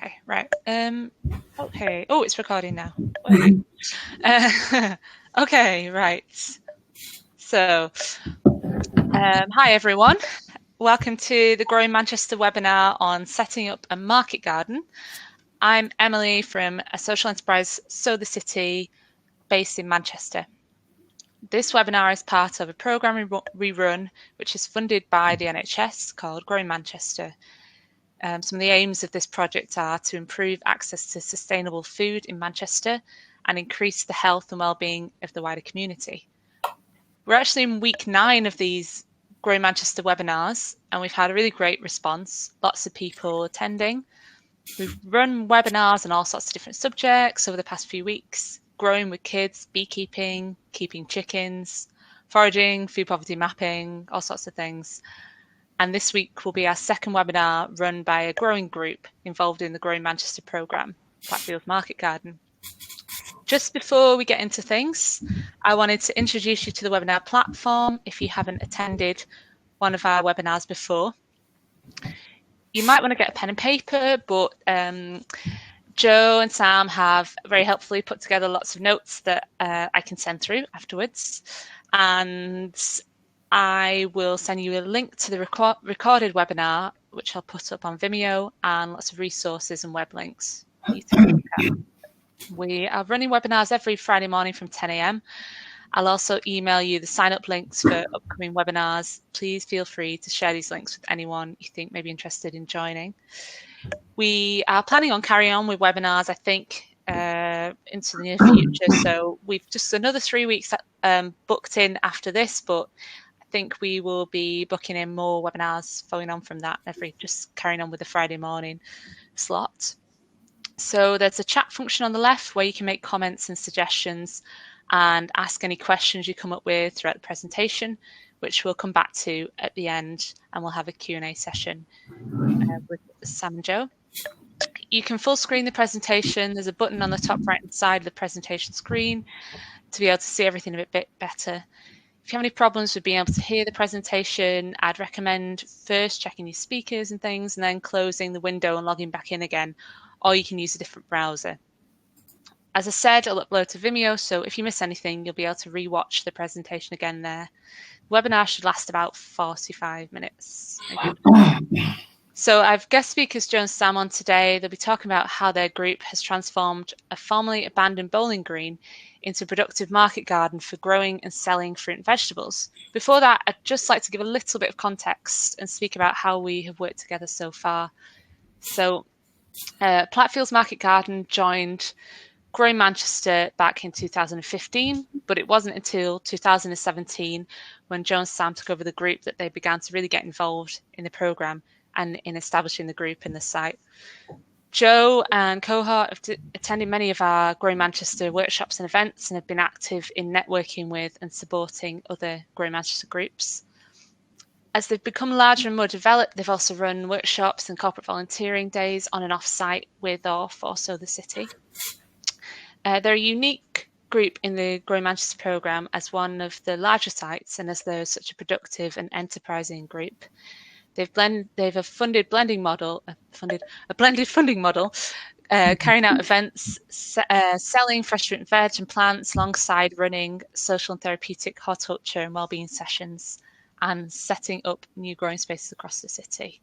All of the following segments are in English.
Okay, right. Okay. Oh, it's recording now. Okay, right. So, hi everyone. Welcome to the Growing Manchester webinar on setting up a market garden. I'm Emily from a social enterprise, Sow the City, based in Manchester. This webinar is part of a programme we run, which is funded by the NHS called Growing Manchester. Some of the aims of this project are to improve access to sustainable food in Manchester and increase the health and well-being of the wider community. We're actually in week 9 of these Growing Manchester webinars, and we've had a really great response, lots of people attending. We've run webinars on all sorts of different subjects over the past few weeks, growing with kids, beekeeping, keeping chickens, foraging, food poverty mapping, all sorts of things. And this week will be our second webinar run by a growing group involved in the Growing Manchester programme, Plattfields Market Garden. Just before we get into things, I wanted to introduce you to the webinar platform if you haven't attended one of our webinars before. You might want to get a pen and paper, but Joe and Sam have very helpfully put together lots of notes that I can send through afterwards. And I will send you a link to the recorded webinar, which I'll put up on Vimeo, and lots of resources and web links for you to look at. We are running webinars every Friday morning from 10 a.m. I'll also email you the sign-up links for upcoming webinars. Please feel free to share these links with anyone you think may be interested in joining. We are planning on carrying on with webinars, I think, into the near future. So we've just another 3 weeks booked in after this, but I think we will be booking in more webinars following on from that, just carrying on with the Friday morning slot. So there's a chat function on the left where you can make comments and suggestions and ask any questions you come up with throughout the presentation, which we'll come back to at the end, and we'll have a Q&A session with Sam and Joe. You can full screen the presentation. There's a button on the top right hand side of the presentation screen to be able to see everything a bit better. If you have any problems with being able to hear the presentation, I'd recommend first checking your speakers and things and then closing the window and logging back in again, or you can use a different browser. As I said, I'll upload to Vimeo, so if you miss anything, you'll be able to rewatch the presentation again there. The webinar should last about 45 minutes. So I've guest speakers Joe and Sam on today. They'll be talking about how their group has transformed a formerly abandoned bowling green into a productive market garden for growing and selling fruit and vegetables. Before that, I'd just like to give a little bit of context and speak about how we have worked together so far. So Plattfields Market Garden joined Growing Manchester back in 2015, but it wasn't until 2017 when Joe and Sam took over the group that they began to really get involved in the programme and in establishing the group and the site. Joe and cohort have attended many of our Growing Manchester workshops and events and have been active in networking with and supporting other Growing Manchester groups. As they've become larger and more developed, they've also run workshops and corporate volunteering days on and off site with or for Sow the City. They're a unique group in the Growing Manchester programme as one of the larger sites and as they're such a productive and enterprising group. They've a funded blending model, a blended funding model, carrying out events, selling fresh fruit and veg and plants alongside running social and therapeutic horticulture and wellbeing sessions and setting up new growing spaces across the city.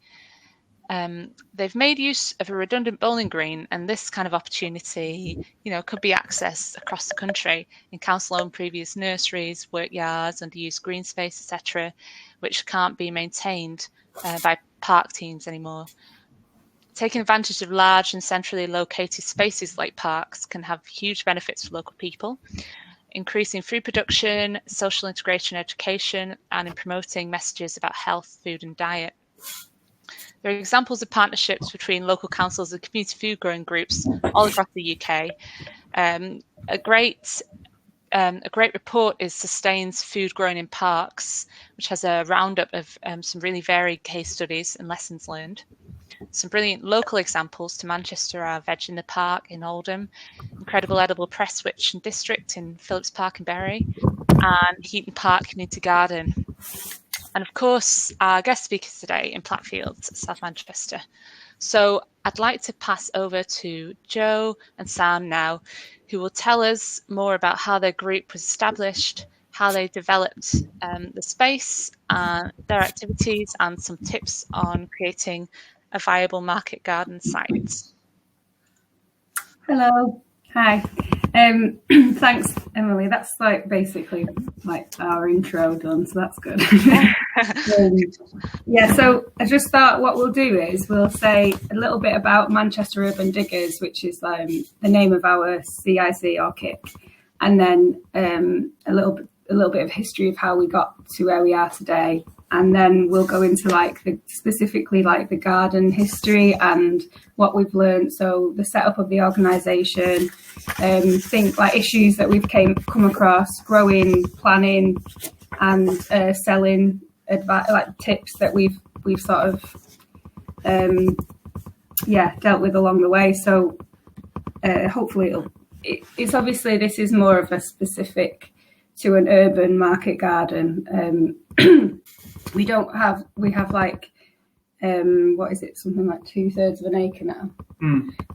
They've made use of a redundant bowling green, and this kind of opportunity, could be accessed across the country in council-owned previous nurseries, workyards, underused green space, etc., which can't be maintained by park teams anymore. Taking advantage of large and centrally located spaces like parks can have huge benefits for local people, increasing food production, social integration, education, and in promoting messages about health, food, and diet. There are examples of partnerships between local councils and community food growing groups all across the UK. A great report is Sustain's Food Grown in Parks, which has a roundup of some really varied case studies and lessons learned. Some brilliant local examples to Manchester are Veg in the Park in Oldham, Incredible Edible Prestwich and District in Phillips Park in Bury, and Heaton Park Community Garden. and of course our guest speakers today in Plattfields, South Manchester. So I'd like to pass over to Joe and Sam now, who will tell us more about how their group was established, how they developed the space, their activities, and some tips on creating a viable market garden site. Hello. Hi. Thanks, Emily. That's basically our intro done, so that's good. So I just thought what we'll do is we'll say a little bit about Manchester Urban Diggers, which is the name of our CIC or KIC, and then a little bit of history of how we got to where we are today. And then we'll go into specifically the garden history and what we've learned. So the setup of the organisation, issues that we've come across, growing, planning, and selling tips that we've sort of dealt with along the way. So hopefully it's obviously this is more of a specific to an urban market garden. We have what is it, something like 2/3 of an acre now.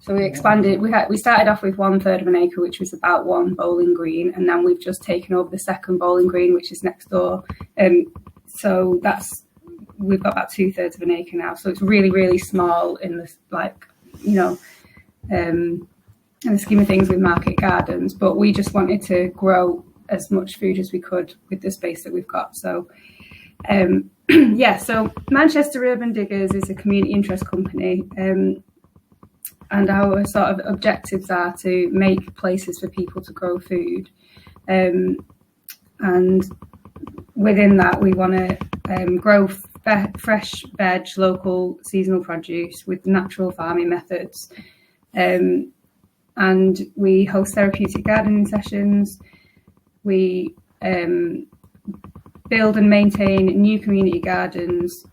So we expanded. We started off with 1/3 of an acre, which was about one bowling green, and then we've just taken over the second bowling green, which is next door. So we've got about 2/3 of an acre now. So it's really, really small in this in the scheme of things with market gardens. But we just wanted to grow as much food as we could with the space that we've got. So so Manchester Urban Diggers is a community interest company, and our sort of objectives are to make places for people to grow food, and within that we want to grow fresh veg, local seasonal produce with natural farming methods, and we host therapeutic gardening sessions. We build and maintain new community gardens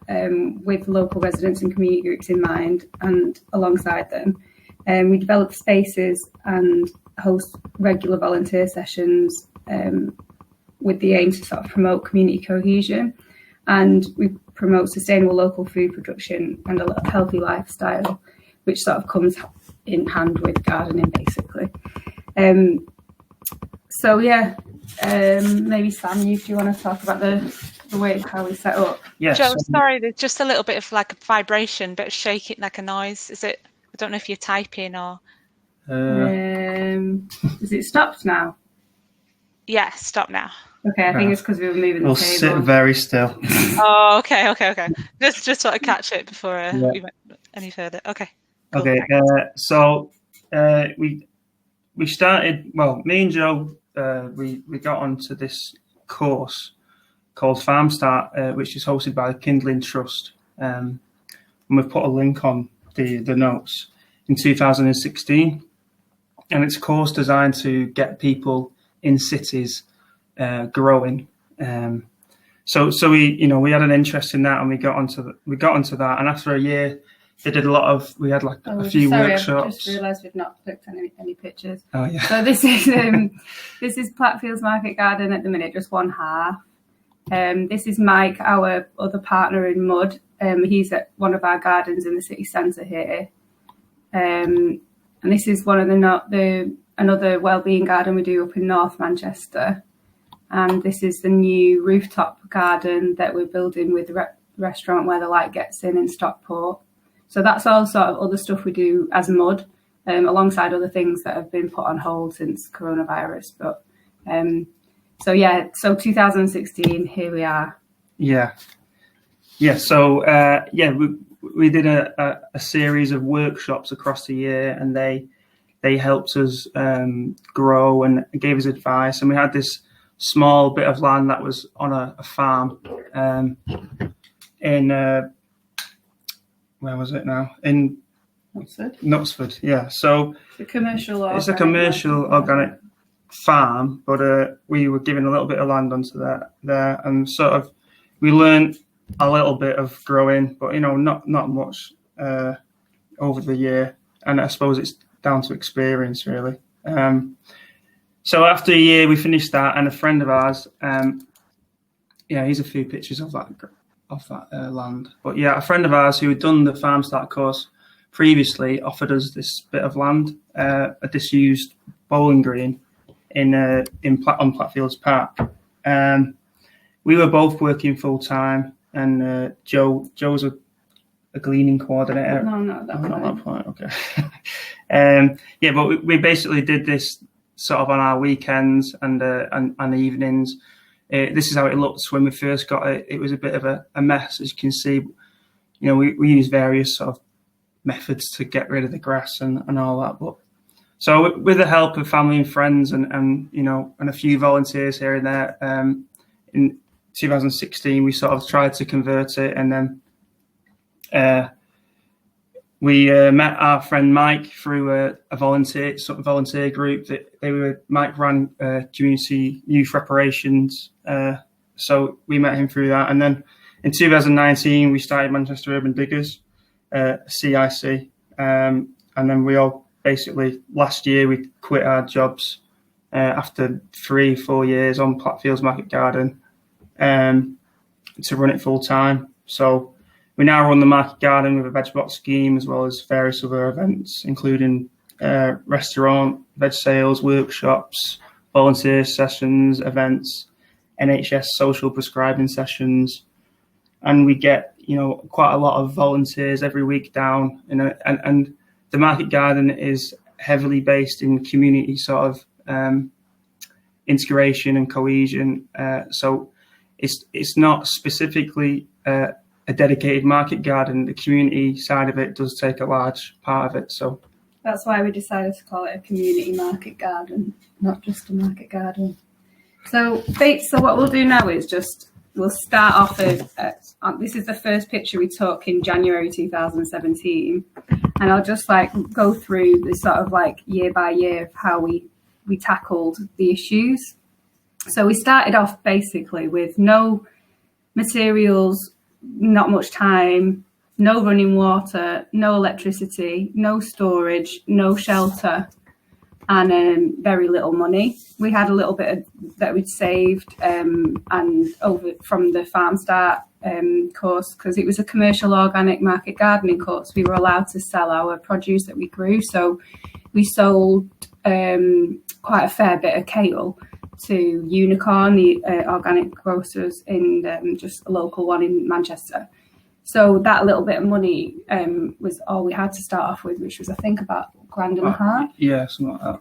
with local residents and community groups in mind and alongside them. We develop spaces and host regular volunteer sessions with the aim to sort of promote community cohesion. And we promote sustainable local food production and a healthy lifestyle, which sort of comes in hand with gardening, basically. Maybe Sam, if you want to talk about the way how we set up. Yes. Joe, sorry, there's just a little bit of a vibration, bit of shaking, like a noise. Is it? I don't know if you're typing or. Is it stopped now? Yeah, stop now. Okay, I think it's because we were moving the table. We'll sit very still. Oh, okay. Just sort of catch it before we went any further. Okay. Cool, okay. We started. Well, me and Joe. We got onto this course called Farm Start, which is hosted by the Kindling Trust, and we've put a link on the notes in 2016, and it's a course designed to get people in cities growing. So we had an interest in that, and we got onto that, and after a year. They did we had a few workshops. I just realised we've not clicked on any pictures. Oh yeah. So this is Plattfields Market Garden at the minute, just one half. This is Mike, our other partner in Mud. He's at one of our gardens in the city centre here. And this is one of another wellbeing garden we do up in North Manchester. And this is the new rooftop garden that we're building with the restaurant where the light gets in Stockport. So that's all sort of other stuff we do as Mud, alongside other things that have been put on hold since coronavirus. But so 2016, here we are. Yeah. So we did a series of workshops across the year, and they helped us grow and gave us advice. And we had this small bit of land that was on a farm in. Where was it now? In Knutsford, yeah. So it's a commercial organic farm, but we were given a little bit of land onto there, and sort of we learned a little bit of growing, but not much over the year. And I suppose it's down to experience, really. So after a year, we finished that, and a friend of ours, here's a few pictures of that land. But yeah, a friend of ours who had done the Farm Start course previously offered us this bit of land, a disused bowling green on Plattfields Park. We were both working full time, and Joe's a gleaning coordinator. No, not that point. Okay. Yeah, but we basically did this sort of on our weekends and evenings. This is how it looked when we first got it. It was a bit of a mess, as you can see. We use various sort of methods to get rid of the grass and all that. But so with the help of family and friends and a few volunteers here and there, in 2016 we sort of tried to convert it, and then we met our friend Mike through a volunteer group that Mike ran community youth reparations. So we met him through that, and then in 2019 we started Manchester Urban Diggers, CIC, and then we all basically last year we quit our jobs after 3-4 years on Plattfields Market Garden to run it full time. So we now run the market garden with a veg box scheme, as well as various other events, including restaurant, veg sales, workshops, volunteer sessions, events, NHS social prescribing sessions. And we get, quite a lot of volunteers every week down. And the market garden is heavily based in community sort of integration and cohesion. So it's not specifically a dedicated market garden. The community side of it does take a large part of it. So that's why we decided to call it a community market garden, not just a market garden. So what we'll do now is we'll start off this is the first picture we took in January 2017, and I'll just go through the sort of year by year of how we tackled the issues. So we started off basically with no materials, not much time, no running water, no electricity, no storage, no shelter, and very little money. We had a little bit that we'd saved and over from the Farm Start course, because it was a commercial organic market gardening course. We were allowed to sell our produce that we grew, so we sold quite a fair bit of kale to Unicorn, the organic grocers in just a local one in Manchester. So that little bit of money was all we had to start off with, which was I think about £1.5. Yeah, something like that.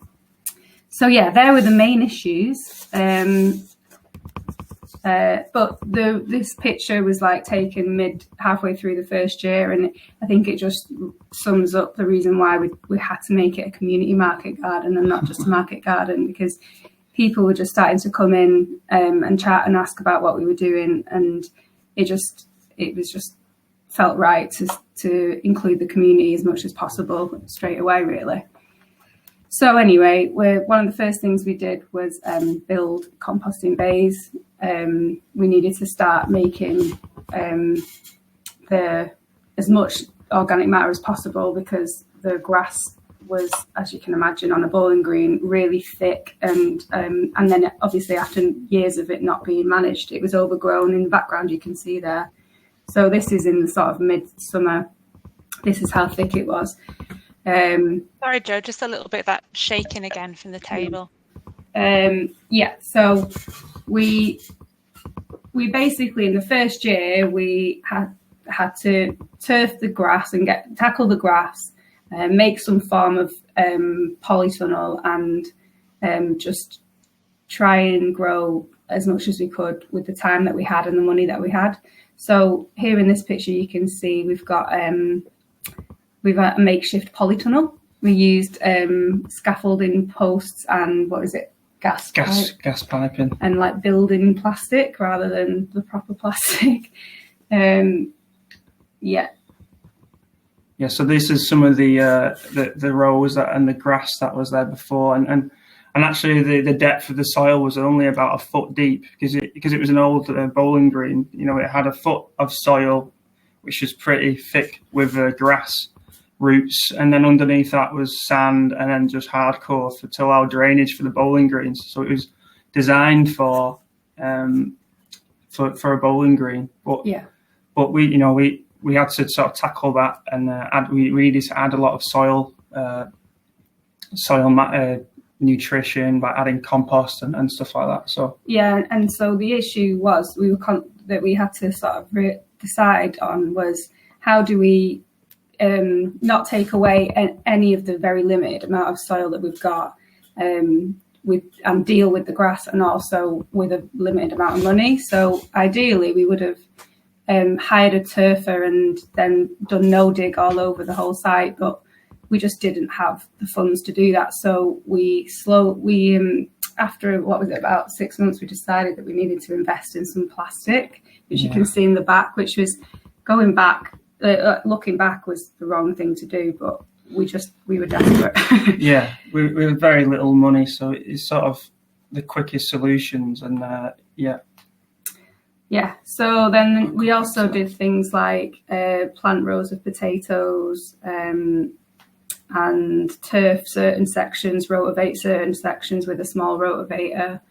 So yeah, there were the main issues. But this picture was taken halfway through the first year, and I think it just sums up the reason why we had to make it a community market garden and not just a market garden, because people were just starting to come in and chat and ask about what we were doing, and it was just felt right to include the community as much as possible straight away, really. So anyway, one of the first things we did was build composting bays. We needed to start making as much organic matter as possible, because the grass was, as you can imagine, on a bowling green, really thick, and then obviously after years of it not being managed, it was overgrown. In the background you can see there. So this is in the sort of midsummer. This is how thick it was. Sorry, Joe, just a little bit of that shaking again from the table. So we basically in the first year we had to turf the grass and tackle the grass, make some form of polytunnel, and just try and grow as much as we could with the time that we had and the money that we had. So here in this picture you can see we've got a makeshift polytunnel. We used scaffolding posts and gas piping, and building plastic rather than the proper plastic. So this is some of the rows and the grass that was there before, and actually the depth of the soil was only about a foot deep, because it was an old bowling green. It had a foot of soil, which was pretty thick with grass roots, and then underneath that was sand, and then just hardcore to allow drainage for the bowling greens. So it was designed for a bowling green. But but we had to sort of tackle that, and we needed to add a lot of soil nutrition by adding compost and stuff like that. So yeah, and so the issue was that we had to sort of decide on was how do we not take away any of the very limited amount of soil that we've got, and deal with the grass, and also with a limited amount of money. So ideally we would have hired a turfer and then done no dig all over the whole site, but we just didn't have the funds to do that. So after about 6 months, we decided that we needed to invest in some plastic, which you can see in the back, which was looking back was the wrong thing to do, but we were desperate. Yeah, we had very little money, so it's sort of the quickest solutions, and Yeah, so then we also did things like plant rows of potatoes, and turf certain sections, rotivate certain sections with a small rotivator.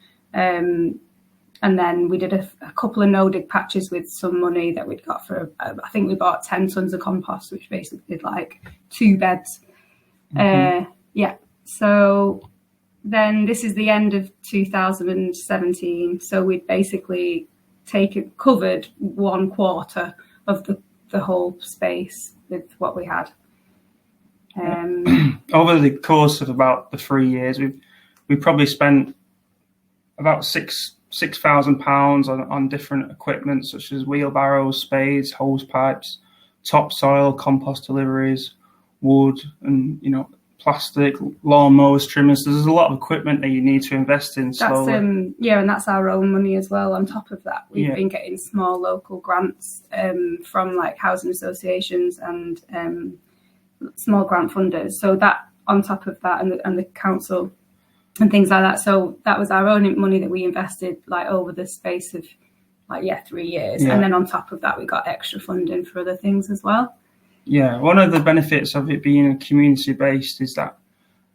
And then we did a couple of no-dig patches with some money that we'd got for, I think we bought 10 tons of compost, which basically did like 2 beds. So then this is the end of 2017. So we'd basically covered 1/4 of the whole space with what we had. Over the course of about the 3 years, we probably spent about £6,000 on different equipment, such as wheelbarrows, spades, hose pipes, topsoil, compost deliveries, wood, and plastic, lawnmowers, trimmers. So there's a lot of equipment that you need to invest in slowly. And that's our own money as well. On top of that, we've been getting small local grants from like housing associations and small grant funders. So that on top of that, and the council and things like that. So that was our own money that we invested like over the space of 3 years. And then on top of that, we got extra funding for other things as well. Yeah, one of the benefits of it being community based is that,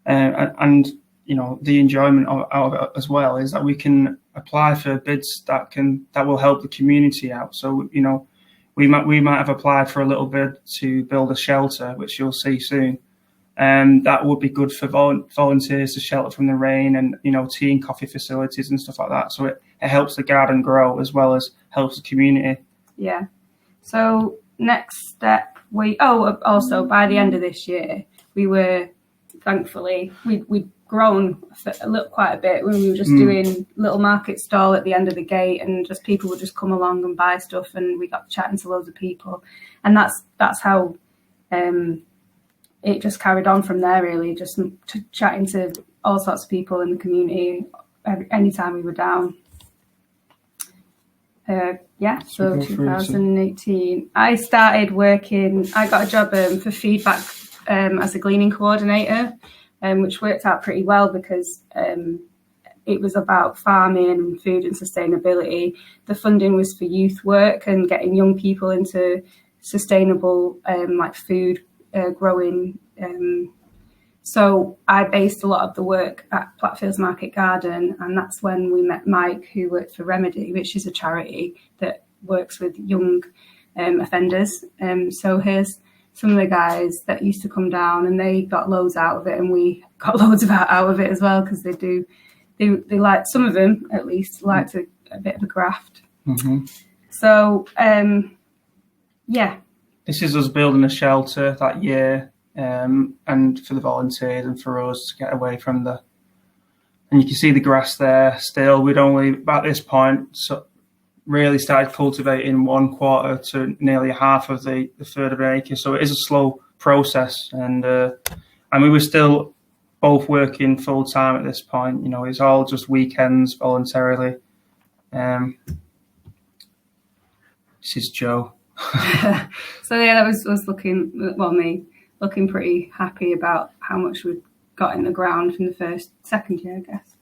and the enjoyment of it as well, is that we can apply for bids that will help the community out. So we might have applied for a little bid to build a shelter, which you'll see soon, and that would be good for volunteers to shelter from the rain, and tea and coffee facilities and stuff like that. So it helps the garden grow as well as helps the community. Yeah. So next step, also by the end of this year, we were thankfully we'd grown quite a bit when we were just doing little market stall at the end of the gate, and just people would just come along and buy stuff, and we got chatting to loads of people, and that's how it just carried on from there, really, just chatting to all sorts of people in the community anytime we were down. So 2018, I started working. I got a job for feedback as a gleaning coordinator, which worked out pretty well because it was about farming and food and sustainability. The funding was for youth work and getting young people into sustainable food growing. So I based a lot of the work at Plattfields Market Garden, and that's when we met Mike, who worked for Remedy, which is a charity that works with young offenders. So here's some of the guys that used to come down, and they got loads out of it, and we got loads out of it as well, because they like, some of them at least liked a bit of a graft. Mm-hmm. So this is us building a shelter that year. And for the volunteers and for us to get away from and you can see the grass there still. We'd only, at this point, really started cultivating 1/4 to nearly half of the third of an acre. So it is a slow process, and we were still both working full time at this point. It's all just weekends voluntarily. This is Joe. So that was looking pretty happy about how much we'd got in the ground from the second year, I guess.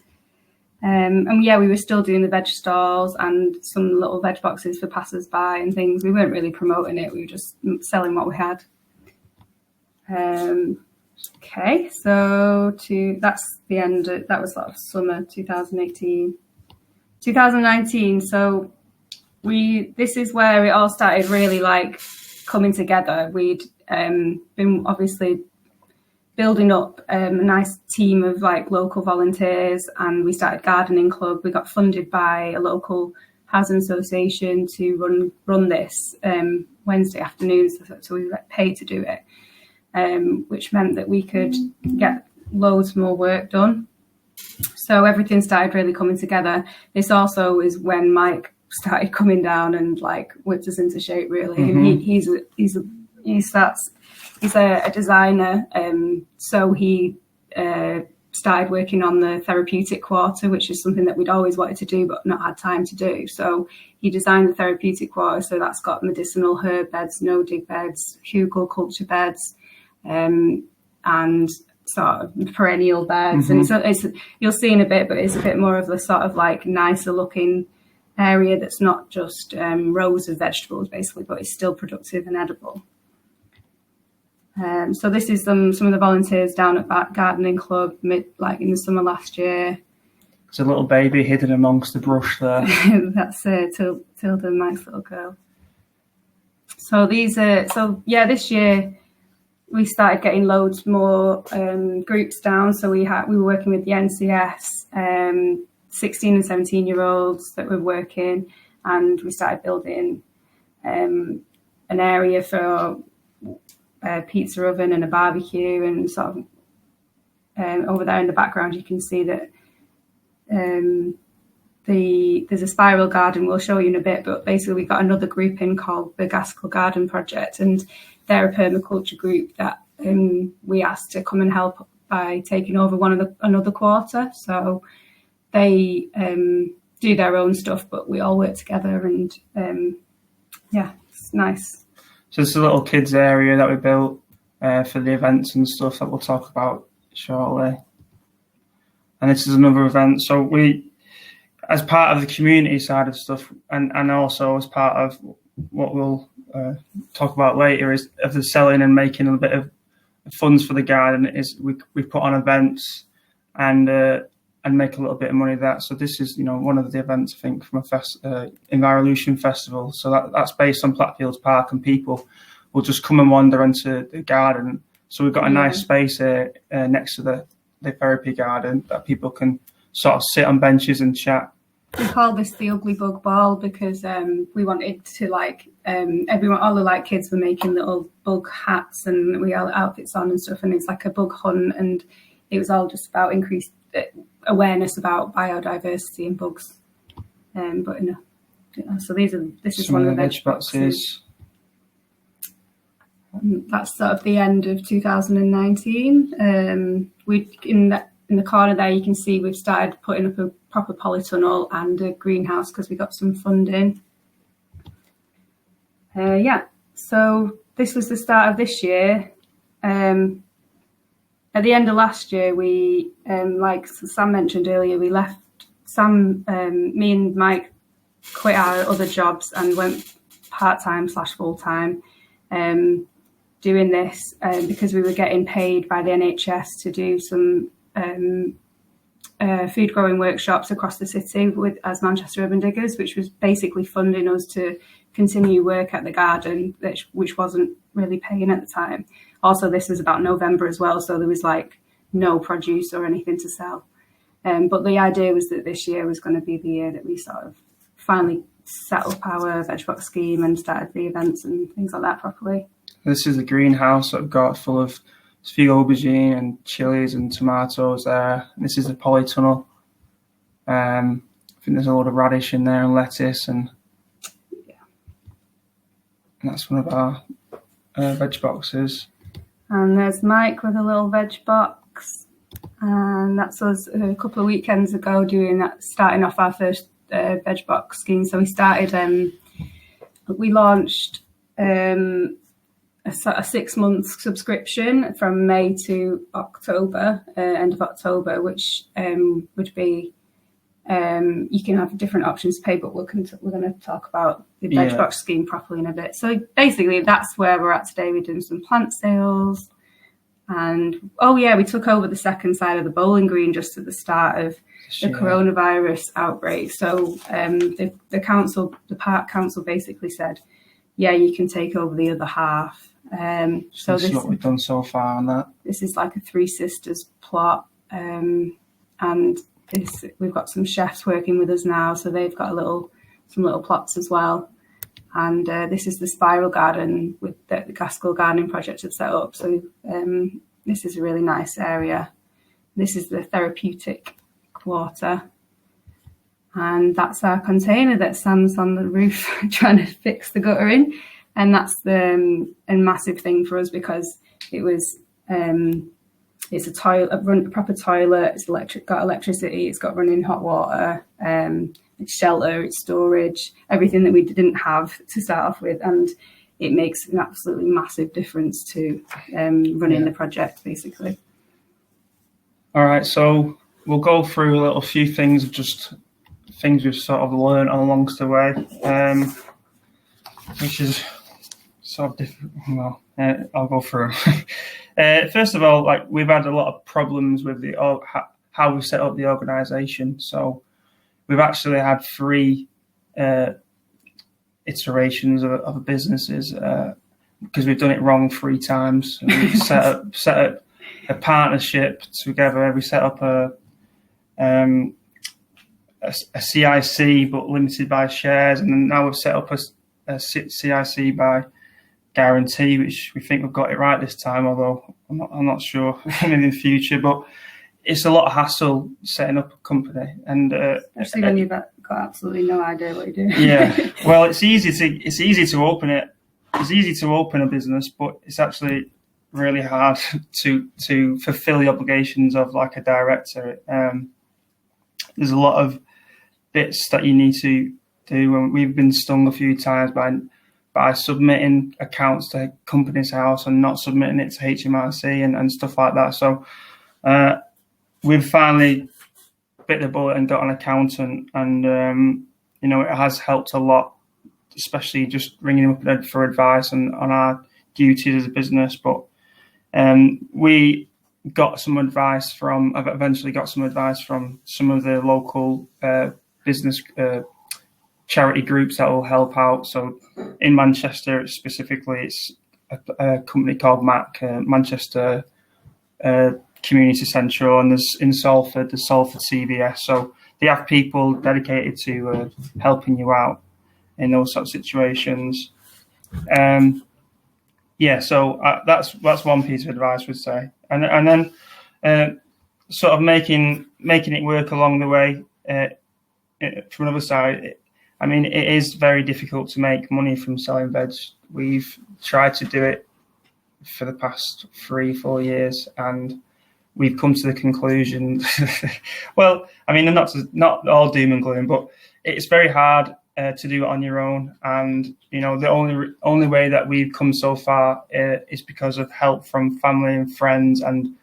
We were still doing the veg stalls and some little veg boxes for passers-by and things. We weren't really promoting it. We were just selling what we had. So that's the end. That was sort of summer 2018. 2019. So this is where it all started really like coming together. We'd been obviously building up a nice team of like local volunteers, and we started gardening club. We got funded by a local housing association to run this Wednesday afternoons, so we got paid to do it, which meant that we could get loads more work done. So everything started really coming together. This also is when Mike started coming down and like whipped us into shape, really. Mm-hmm. He's a designer, so he started working on the therapeutic quarter, which is something that we'd always wanted to do but not had time to do. So he designed the therapeutic quarter, so that's got medicinal herb beds, no-dig beds, hugelkultur beds, and sort of perennial beds. Mm-hmm. And it's you'll see in a bit, but it's a bit more of the sort of like nicer looking area that's not just rows of vegetables basically, but it's still productive and edible. So this is some of the volunteers down at that gardening club, like in the summer last year. There's a little baby hidden amongst the brush there. That's Tilda, Mike's little girl. So this year we started getting loads more groups down. So we were working with the NCS, 16 and 17-year-olds that were working, and we started building an area for a pizza oven and a barbecue, and sort of over there in the background you can see that there's a spiral garden we'll show you in a bit, but basically we got another group in called the Gaskell Garden Project, and they're a permaculture group that we asked to come and help by taking over another quarter. So they do their own stuff, but we all work together, and it's nice. So it's a little kids area that we built for the events and stuff that we'll talk about shortly. And this is another event. So we, as part of the community side of stuff, and also as part of what we'll talk about later, is of the selling and making a bit of funds for the garden, is we put on events and make a little bit of money of that. So this is, one of the events, I think, from a Envirelution Festival. So that's based on Plattfields Park, and people will just come and wander into the garden. So we've got a nice space here next to the therapy garden that people can sort of sit on benches and chat. We call this the Ugly Bug Ball because we wanted to all the kids were making little bug hats, and we had outfits on and stuff, and it's like a bug hunt, and it was all just about increased awareness about biodiversity and bugs. So this is one of the veg boxes. That's sort of the end of 2019. In the corner there, you can see we've started putting up a proper polytunnel and a greenhouse because we got some funding. So this was the start of this year. At the end of last year, we, like Sam mentioned earlier, we left. Me and Mike quit our other jobs and went part-time / full-time doing this because we were getting paid by the NHS to do some food growing workshops across the city as Manchester Urban Diggers, which was basically funding us to continue work at the garden, which wasn't really paying at the time. Also, this was about November as well, so there was no produce or anything to sell. But the idea was that this year was going to be the year that we sort of finally set up our veg box scheme and started the events and things like that properly. This is the greenhouse that I've got full of a few aubergine and chilies and tomatoes there. This is the polytunnel. I think there's a lot of radish in there and lettuce, and that's one of our veg boxes. And there's Mike with a little veg box, and that's us a couple of weekends ago starting off our first veg box scheme. So we launched a 6-month subscription from May to October, end of October, which would be you can have different options to pay, but we're going to talk about the veg box scheme properly in a bit. So basically, that's where we're at today. We're doing some plant sales, And we took over the second side of the bowling green just at the start of the coronavirus outbreak. So the park council basically said, yeah, you can take over the other half. So this is what we've done so far on that. This is like a Three Sisters plot, and we've got some chefs working with us now, so they've got some little plots as well. And this is the spiral garden with the Gaskell Gardening Project have set up. So this is a really nice area. This is the therapeutic quarter. And that's our container that Sam's on the roof trying to fix the guttering. And that's a massive thing for us because it was it's a toilet, a proper toilet. It's got electricity. It's got running hot water. It's shelter. It's storage. Everything that we didn't have to start off with, and it makes an absolutely massive difference to running the project, basically. All right, so we'll go through a few things, just things we've sort of learned along the way, which is sort of different. Well, I'll go through. First of all, like we've had a lot of problems with how we set up the organisation. So we've actually had 3 iterations of businesses because we've done it wrong 3 times. We've set up a partnership together. We set up a CIC but limited by shares, and then now we've set up a CIC by guarantee, which we think we've got it right this time, although I'm not sure in the future. But it's a lot of hassle setting up a company, and especially when you've got absolutely no idea what you're doing. Yeah, well, it's easy to open it. It's easy to open a business, but it's actually really hard to fulfill the obligations of like a director. There's a lot of bits that you need to do, and we've been stung a few times by submitting accounts to Companies House and not submitting it to HMRC and stuff like that. So we've finally bit the bullet and got an accountant, and it has helped a lot, especially just ringing him up for advice on our duties as a business. But we got some advice I've eventually got some advice from some of the local business charity groups that will help out. So in Manchester specifically, it's a company called MAC, Manchester Community Central, and there's in Salford, the Salford CVS. So they have people dedicated to helping you out in those sort of situations. So that's one piece of advice we'd say, and then sort of making it work along the way. From another side, I mean, it is very difficult to make money from selling veg. We've tried to do it for the past 3-4 years, and we've come to the conclusion. Well, I mean, not all doom and gloom, but it's very hard to do it on your own. And the only way that we've come so far is because of help from family and friends and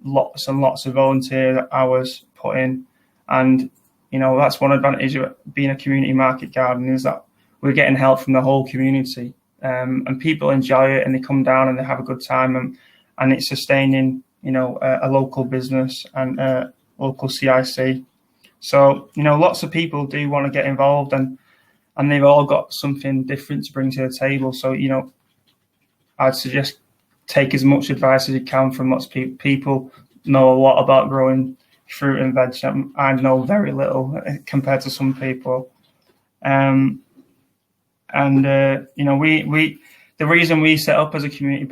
lots and lots of volunteer hours put in. And that's one advantage of being a community market garden, is that we're getting help from the whole community, and people enjoy it and they come down and they have a good time, and it's sustaining a local business and a local CIC. So lots of people do want to get involved, and they've all got something different to bring to the table. So I'd suggest take as much advice as you can from lots of people. People know a lot about growing fruit and veg. I know very little compared to some people. We the reason we set up as a community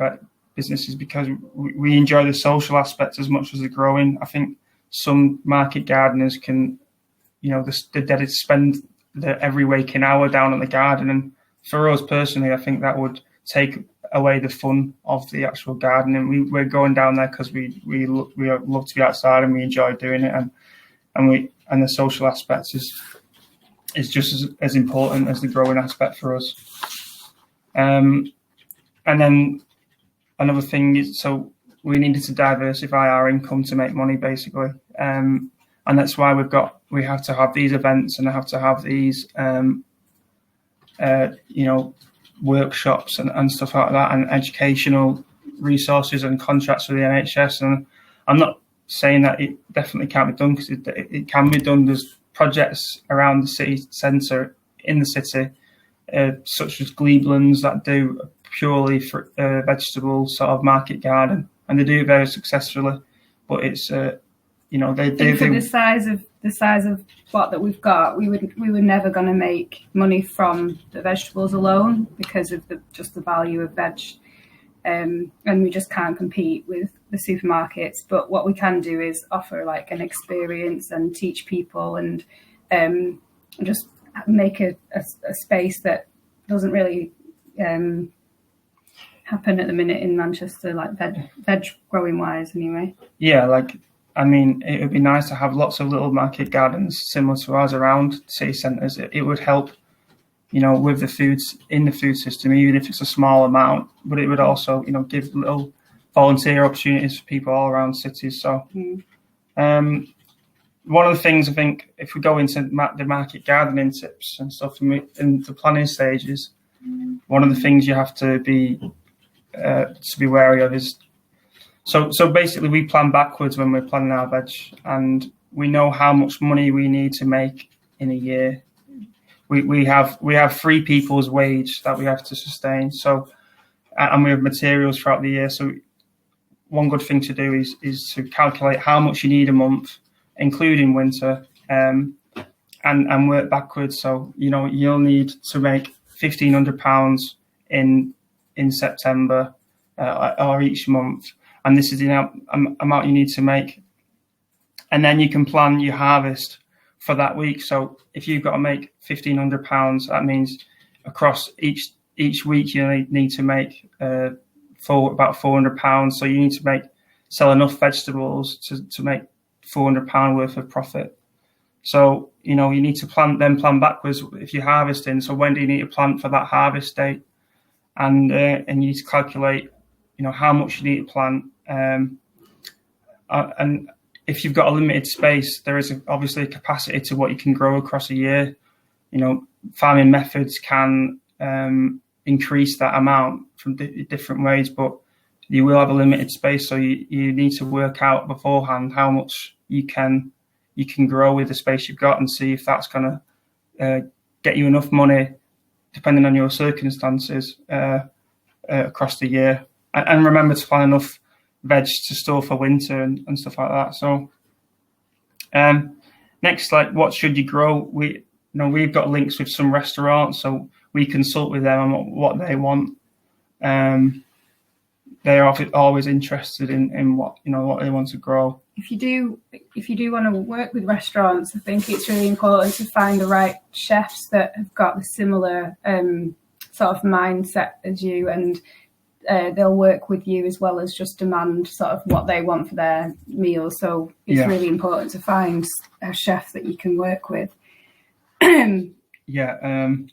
business is because we enjoy the social aspect as much as the growing. I think some market gardeners can, they spend every waking hour down at the garden, and for us personally, I think that would take away the fun of the actual garden. And we're going down there because we love to be outside and we enjoy doing it, and the social aspect is just as important as the growing aspect for us. And then another thing is, so we needed to diversify our income to make money, basically, and that's why we have to have these events, and have to have these workshops and stuff like that, and educational resources and contracts with the NHS. And I'm not saying that it definitely can't be done, because it can be done. There's projects around the city centre, in the city, such as Gleeblands, that do purely for vegetable sort of market garden, and they do it very successfully. But it's they for the size of plot that we've got, we were never going to make money from the vegetables alone, because of the value of veg, and we just can't compete with the supermarkets. But what we can do is offer like an experience and teach people, and just make a space that doesn't really happen at the minute in Manchester, like veg growing wise anyway. Yeah, it would be nice to have lots of little market gardens similar to ours around city centres. It would help, with the foods in the food system, even if it's a small amount. But it would also, give little volunteer opportunities for people all around cities. So, one of the things I think, if we go into the market gardening tips and stuff in the planning stages, one of the things you have to be wary of is, so basically we plan backwards when we're planning our veg, and we know how much money we need to make in a year. We have 3 people's wage that we have to sustain. So, and we have materials throughout the year. So one good thing to do is to calculate how much you need a month, including winter, and work backwards. So, you'll need to make £1,500 in September or each month. And this is the amount you need to make. And then you can plan your harvest for that week. So if you've got to make £1,500, that means across each week you need to make about £400. So you need to sell enough vegetables to make £400 worth of profit. So, you need to plan backwards if you're harvesting. So when do you need to plant for that harvest date? And you need to calculate, how much you need to plant. And if you've got a limited space, there is obviously a capacity to what you can grow across a year. Farming methods can increase that amount from different ways, but you will have a limited space. So you need to work out beforehand how much you can grow with the space you've got, and see if that's going to get you enough money, depending on your circumstances, across the year. And remember to find enough veg to store for winter and stuff like that. So next, what should you grow? We've got links with some restaurants, so we consult with them on what they want. They're always interested in what they want to grow. If you do want to work with restaurants, I think it's really important to find the right chefs that have got the similar sort of mindset as you, and they'll work with you as well as just demand sort of what they want for their meals. So it's really important to find a chef that you can work with. And then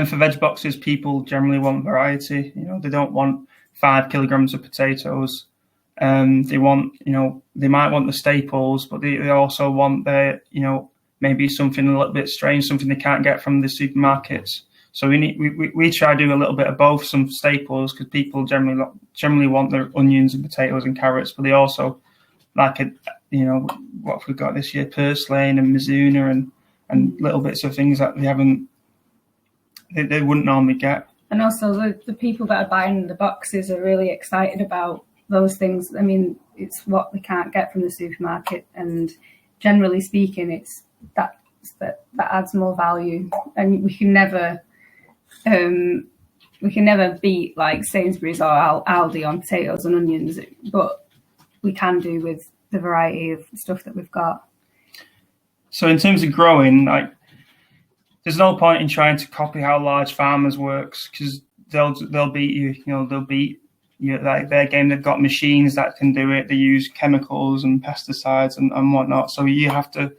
for veg boxes, people generally want variety. They don't want 5 kilograms of potatoes. They want, they might want the staples, but they also want their, maybe something a little bit strange, something they can't get from the supermarkets. So we try to do a little bit of both, some staples, because people generally want their onions and potatoes and carrots, but they also like what we've got this year, purslane and mizuna and little bits of things that they wouldn't normally get. And also the people that are buying the boxes are really excited about those things. I mean, it's what we can't get from the supermarket, and generally speaking, it's that adds more value. And we can never beat like Sainsbury's or Aldi on potatoes and onions, but we can do with the variety of stuff that we've got. So in terms of growing, there's no point in trying to copy how large farmers works, because they'll beat you. They'll beat you like their game. They've got machines that can do it. They use chemicals and pesticides and whatnot. So you have to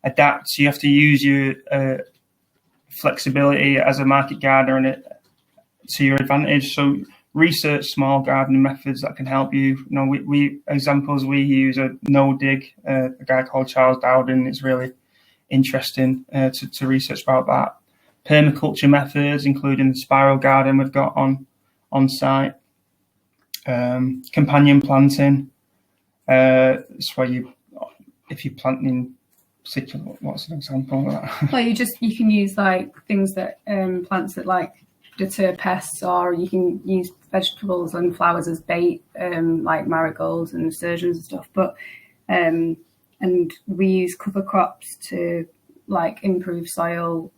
adapt. You have to use your flexibility as a market gardener to your advantage. So research small gardening methods that can help you. We examples we use are no dig. A guy called Charles Dowden is really interesting to research about that. Permaculture methods, including the spiral garden we've got on site. companion planting. It's where if you're planting particular, what's an example of that? Well, you can use like things that plants that like deter pests, or you can use vegetables and flowers as bait, like marigolds and nasturtiums and stuff. But and we use cover crops to like improve soil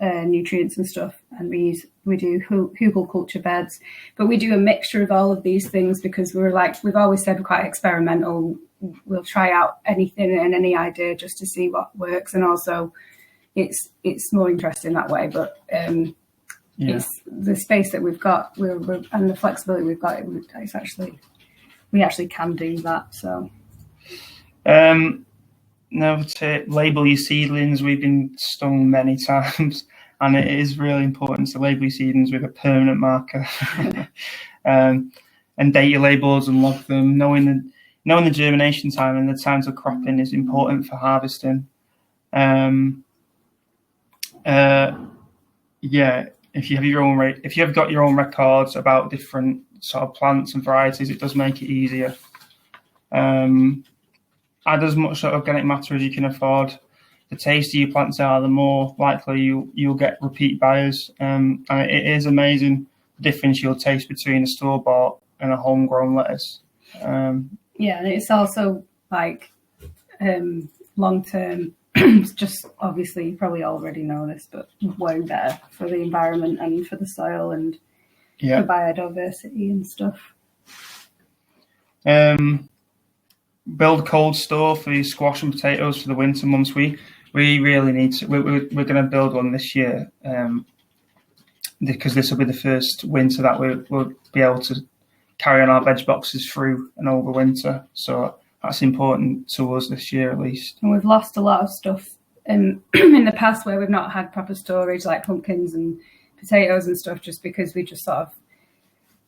nutrients and stuff, and we do hugel culture beds. But we do a mixture of all of these things because we've always said we're quite experimental. We'll try out anything and any idea just to see what works, and also it's more interesting that way. But it's the space that we've got, and the flexibility we've got. We actually can do that. So now to label your seedlings, we've been stung many times, and it is really important to label your seedlings with a permanent marker, and date your labels and log them. Knowing the germination time and the times of cropping is important for harvesting. If you have got your own records about different sort of plants and varieties, it does make it easier. Add as much sort of organic matter as you can afford. The tastier your plants are, the more likely you'll get repeat buyers. And it is amazing the difference you'll taste between a store-bought and a homegrown lettuce. And it's also like long-term. Just obviously, you probably already know this, but way better for the environment and for the soil and for biodiversity and stuff. Build cold store for your squash and potatoes for the winter months. We really need to. We're going to build one this year because this will be the first winter that we'll be able to carry on our veg boxes through and over winter. So that's important to us this year at least. And we've lost a lot of stuff in the past where we've not had proper storage, like pumpkins and potatoes and stuff, just because we just sort of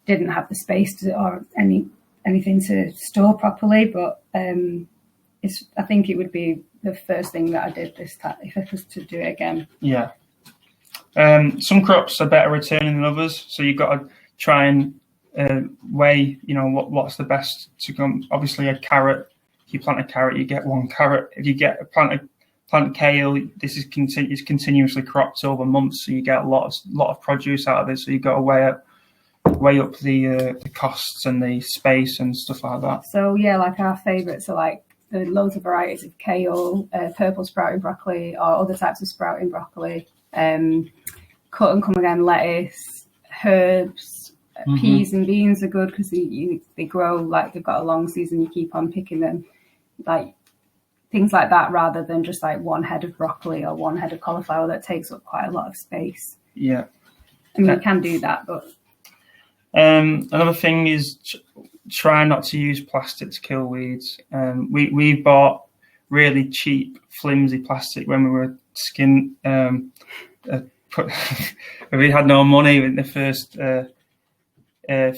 didn't have the space or anything to store properly. But I think it would be the first thing that I did this time if I was to do it again. Yeah. Some crops are better returning than others, so you've got to try and weigh, what's the best to come. Obviously, a carrot. If you plant a carrot, you get one carrot. If you plant kale, this is continuously cropped over months, so you get a lot of produce out of it. So you've got to weigh up the costs and the space and stuff like that. So like our favourites are like the loads of varieties of kale, purple sprouting broccoli, or other types of sprouting broccoli, cut and come again lettuce, herbs. Peas and beans are good because they grow, like they've got a long season. You keep on picking them, like things like that, rather than just like one head of broccoli or one head of cauliflower that takes up quite a lot of space. Yeah, I mean, you can do that, but another thing is try not to use plastic to kill weeds. We bought really cheap, flimsy plastic when we were we had no money in the first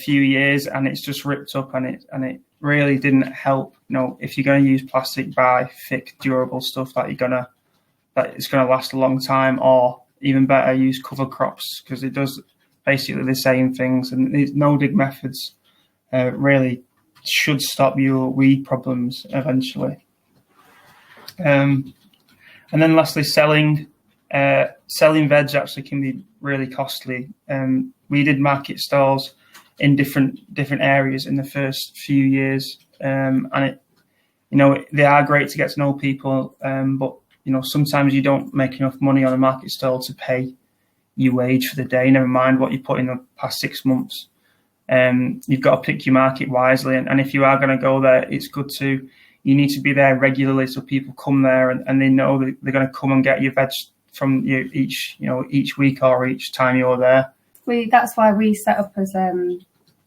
few years, and it's just ripped up, and it really didn't help. If you're going to use plastic, buy thick, durable stuff that it's gonna last a long time, or even better, use cover crops because it does basically the same things, and these no-dig methods really should stop your weed problems eventually. And then lastly, selling veg actually can be really costly. We did market stalls in different areas in the first few years, and they are great to get to know people, but sometimes you don't make enough money on a market stall to pay your wage for the day, never mind what you put in the past 6 months. You've got to pick your market wisely, and if you are going to go there, it's good you need to be there regularly so people come there and they know that they're going to come and get your veg from you each week or each time you're there. That's why we set up as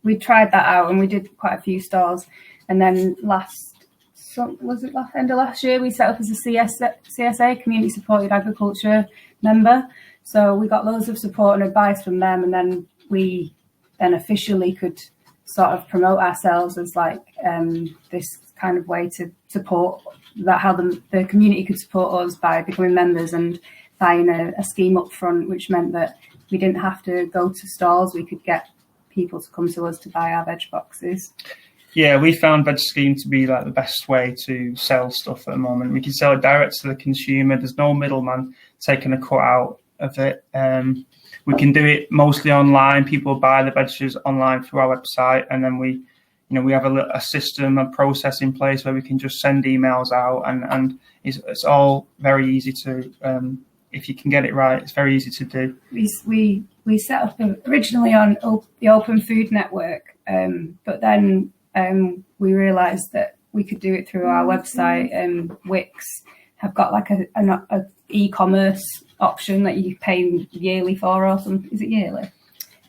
we tried that out, and we did quite a few stalls, and then end of last year we set up as a CSA, Community Supported Agriculture member. So we got loads of support and advice from them, and then we officially could sort of promote ourselves as like this kind of way to support that, how the community could support us by becoming members and buying a scheme up front, which meant that we didn't have to go to stalls. We could get people to come to us to buy our veg boxes. Yeah, we found Veg Scheme to be like the best way to sell stuff at the moment. We can sell it direct to the consumer. There's no middleman taking a cut out of it. We can do it mostly online. People buy the veggies online through our website, and then we have a system, a process in place where we can just send emails out, and it's all very easy to. If you can get it right, it's very easy to do. We set up originally on the Open Food Network, but then we realised that we could do it through our website. Wix have got like a e-commerce option that you pay yearly for, or something. Is it yearly?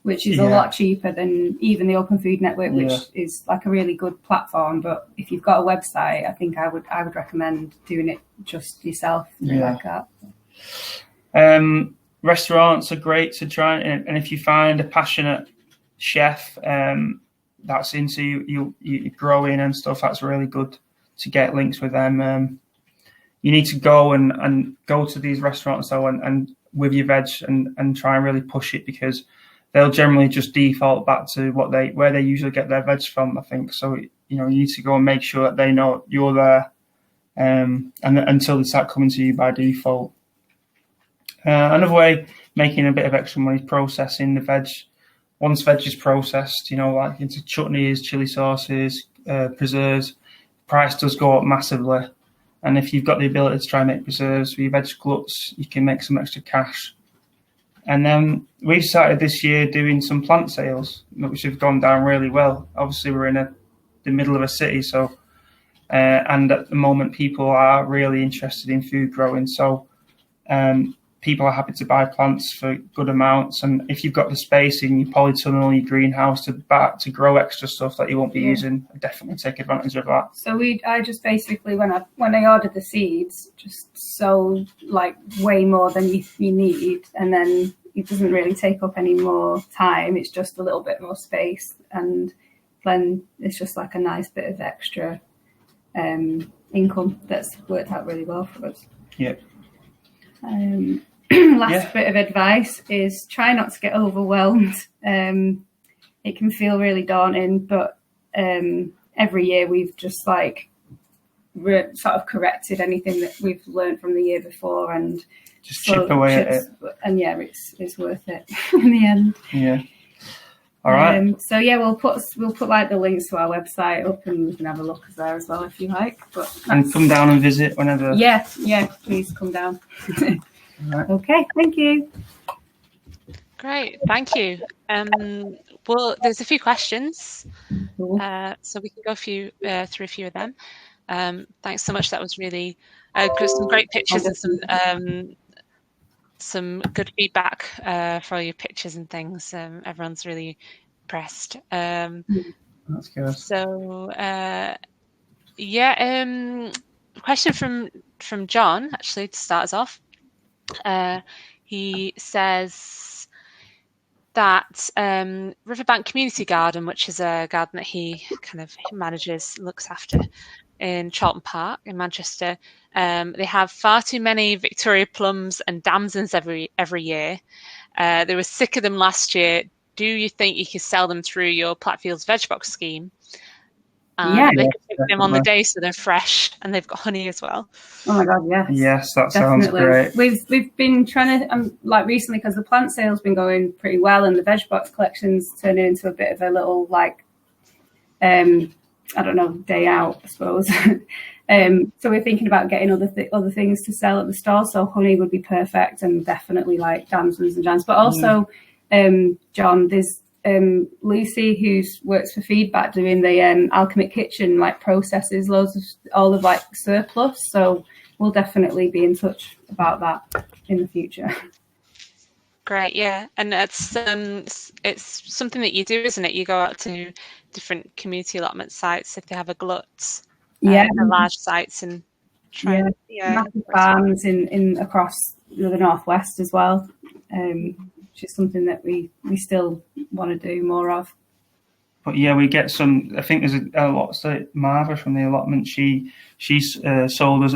Which is a lot cheaper than even the Open Food Network, which is like a really good platform. But if you've got a website, I think I would recommend doing it just yourself, like that. Restaurants are great to try, and if you find a passionate chef that's into you growing and stuff, that's really good to get links with them. You need to go and go to these restaurants though, and with your veg and try and really push it, because they'll generally just default back to where they usually get their veg from, I think. So you need to go and make sure that they know you're there, and until they start coming to you by default. Another way, making a bit of extra money, is processing the veg. Once veg is processed, like into chutneys, chili sauces, preserves, price does go up massively. And if you've got the ability to try and make preserves for your veg gluts, you can make some extra cash. And then we've started this year doing some plant sales, which have gone down really well. Obviously, we're in the middle of a city, so and at the moment, people are really interested in food growing. So people are happy to buy plants for good amounts. And if you've got the space in your polytunnel, your greenhouse to grow extra stuff that you won't be using, definitely take advantage of that. So I just basically, when I ordered the seeds, just sow like way more than you need, and then it doesn't really take up any more time. It's just a little bit more space, and then it's just like a nice bit of extra income that's worked out really well for us. Yeah. Last bit of advice is try not to get overwhelmed. It can feel really daunting, but every year we've just like sort of corrected anything that we've learned from the year before, and just chip away at it. And it's worth it in the end. Yeah. All right. So we'll put like the links to our website up, and you can have a look there as well if you like. And come down and visit whenever. Yeah. Please come down. Right. Okay, thank you. Great, thank you. Well, there's a few questions, Cool. so we can go through a few of them. Thanks so much. That was really some great pictures and some good feedback for all your pictures and things. Everyone's really impressed. That's good. So, question from John, actually, to start us off. He says that Riverbank Community Garden, which is a garden that he kind of manages, looks after in Charlton Park in Manchester, they have far too many Victoria plums and damsons every year. They were sick of them last year. Do you think you could sell them through your Plattfields veg box scheme? They can pick them on the day so they're fresh, and they've got honey as well. Oh my god, yes. Yes, that Definitely. sounds great. We've been trying to like recently, because the plant sale's been going pretty well, and the veg box collection's turning into a bit of a little like I don't know, day out, I suppose. So we're thinking about getting other things to sell at the store. So honey would be perfect, and definitely like damsons and jams. But also, John, there's Lucy, who works for Feedback, doing the Alchemic Kitchen, like processes loads of all of like surplus. So we'll definitely be in touch about that in the future. Great, yeah, and it's something that you do, isn't it? You go out to different community allotment sites if they have a glut, the large sites, and try massive farms in across the northwest as well, which is something that we still want to do more of. But yeah, we get some. I think there's a lot. So Marva from the allotment, she's sold us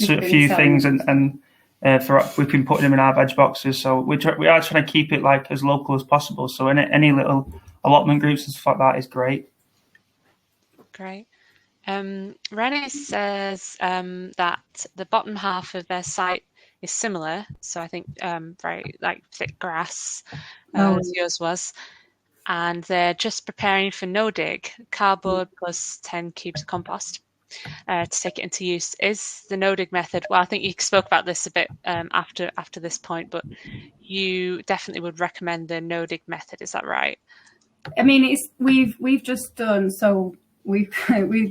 a few things, and we've been putting them in our veg boxes. So we are trying to keep it like as local as possible. So any little allotment groups and stuff like that is great. Great. Renee says that the bottom half of their site is similar. So I think very like thick grass, as yours was. And they're just preparing for no dig, cardboard plus 10 cubes of compost to take it into use. Is the no dig method, well, I think you spoke about this a bit after this point, but you definitely would recommend the no dig method, is that right? I mean, we've just done, so we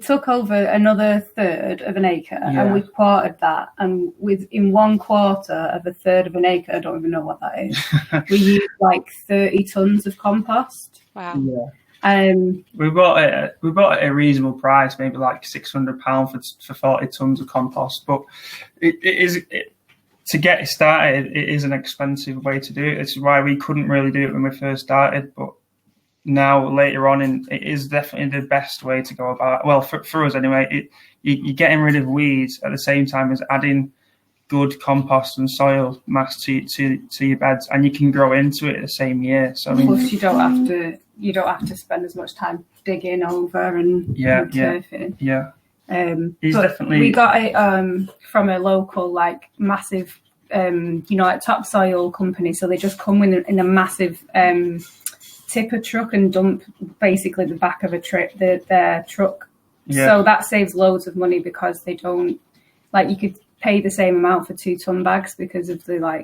took over another third of an acre and we quartered that, and in 1/4 of a third of an acre, I don't even know what that is, we used like 30 tons of compost. Wow. Yeah. We bought it at a reasonable price, maybe like £600 for 40 tons of compost, but to get it started, it is an expensive way to do it. This is why we couldn't really do it when we first started, but now later on, it is definitely the best way to go about it. Well, for us anyway, you're getting rid of weeds at the same time as adding good compost and soil mass to your beds, and you can grow into it the same year. So I mean, plus you don't have to spend as much time digging over and turfing. Yeah. Definitely. We got it from a local like massive like topsoil company. So they just come in a massive tipper truck and dump basically the back of their truck. So that saves loads of money because they don't, like, you could pay the same amount for 2 ton bags because of they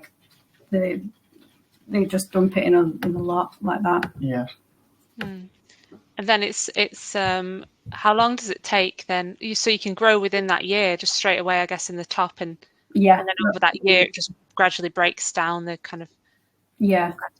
just dump it in a lot like that. And then it's how long does it take then, so you can grow within that year just straight away, I guess, in the top, and then over that year it just gradually breaks down the kind of